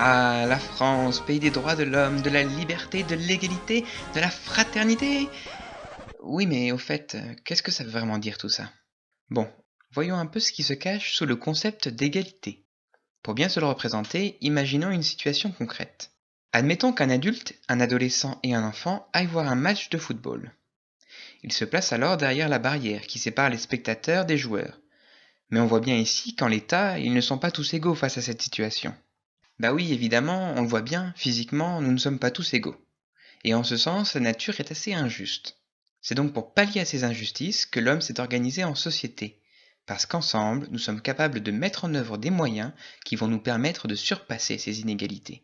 Ah, la France, pays des droits de l'homme, de la liberté, de l'égalité, de la fraternité. Oui, mais au fait, qu'est-ce que ça veut vraiment dire tout ça? Bon, voyons un peu ce qui se cache sous le concept d'égalité. Pour bien se le représenter, imaginons une situation concrète. Admettons qu'un adulte, un adolescent et un enfant aillent voir un match de football. Ils se placent alors derrière la barrière qui sépare les spectateurs des joueurs. Mais on voit bien ici qu'en l'état, ils ne sont pas tous égaux face à cette situation. Bah oui, évidemment, on le voit bien, physiquement, nous ne sommes pas tous égaux. Et en ce sens, la nature est assez injuste. C'est donc pour pallier à ces injustices que l'homme s'est organisé en société, parce qu'ensemble, nous sommes capables de mettre en œuvre des moyens qui vont nous permettre de surpasser ces inégalités.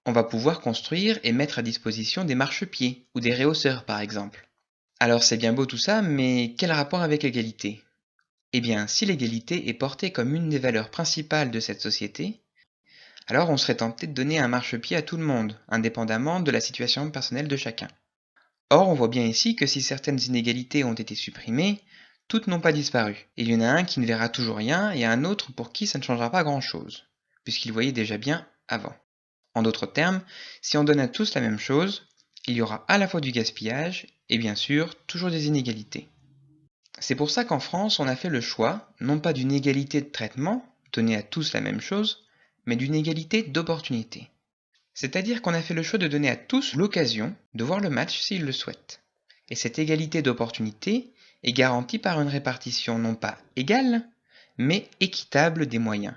On va pouvoir construire et mettre à disposition des marchepieds ou des rehausseurs par exemple. Alors c'est bien beau tout ça, mais quel rapport avec l'égalité? Eh bien, si l'égalité est portée comme une des valeurs principales de cette société, alors on serait tenté de donner un marchepied à tout le monde, indépendamment de la situation personnelle de chacun. Or, on voit bien ici que si certaines inégalités ont été supprimées, toutes n'ont pas disparu. Et il y en a un qui ne verra toujours rien et un autre pour qui ça ne changera pas grand-chose, puisqu'il voyait déjà bien avant. En d'autres termes, si on donne à tous la même chose, il y aura à la fois du gaspillage et bien sûr toujours des inégalités. C'est pour ça qu'en France, on a fait le choix, non pas d'une égalité de traitement, donner à tous la même chose, mais d'une égalité d'opportunité. C'est-à-dire qu'on a fait le choix de donner à tous l'occasion de voir le match s'ils le souhaitent. Et cette égalité d'opportunité est garantie par une répartition non pas égale, mais équitable des moyens.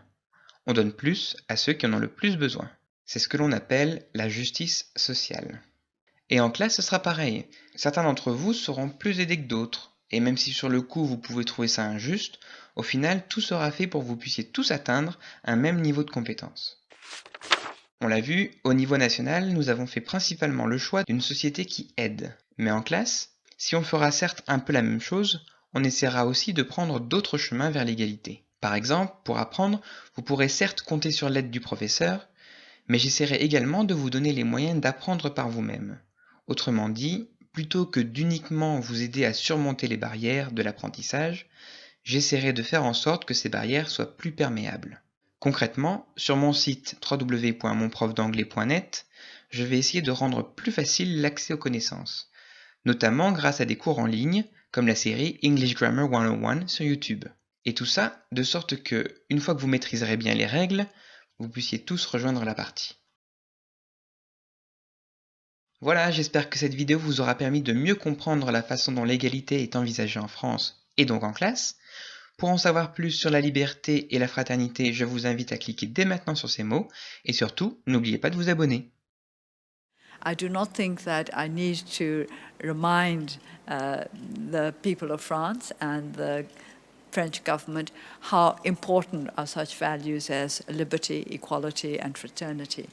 On donne plus à ceux qui en ont le plus besoin. C'est ce que l'on appelle la justice sociale. Et en classe, ce sera pareil. Certains d'entre vous seront plus aidés que d'autres. Et même si sur le coup vous pouvez trouver ça injuste, au final tout sera fait pour que vous puissiez tous atteindre un même niveau de compétence. On l'a vu, au niveau national, nous avons fait principalement le choix d'une société qui aide. Mais en classe, si on fera certes un peu la même chose, on essaiera aussi de prendre d'autres chemins vers l'égalité. Par exemple, pour apprendre, vous pourrez certes compter sur l'aide du professeur, mais j'essaierai également de vous donner les moyens d'apprendre par vous-même. Autrement dit, plutôt que d'uniquement vous aider à surmonter les barrières de l'apprentissage, j'essaierai de faire en sorte que ces barrières soient plus perméables. Concrètement, sur mon site www.monprofdanglais.net, je vais essayer de rendre plus facile l'accès aux connaissances, notamment grâce à des cours en ligne, comme la série English Grammar 101 sur YouTube. Et tout ça, de sorte que, une fois que vous maîtriserez bien les règles, vous puissiez tous rejoindre la partie. Voilà, j'espère que cette vidéo vous aura permis de mieux comprendre la façon dont l'égalité est envisagée en France, et donc en classe. Pour en savoir plus sur la liberté et la fraternité, je vous invite à cliquer dès maintenant sur ces mots, et surtout, n'oubliez pas de vous abonner. I do not think that I need to remind the people of France and the French government how important are such values as liberty, equality, and fraternity.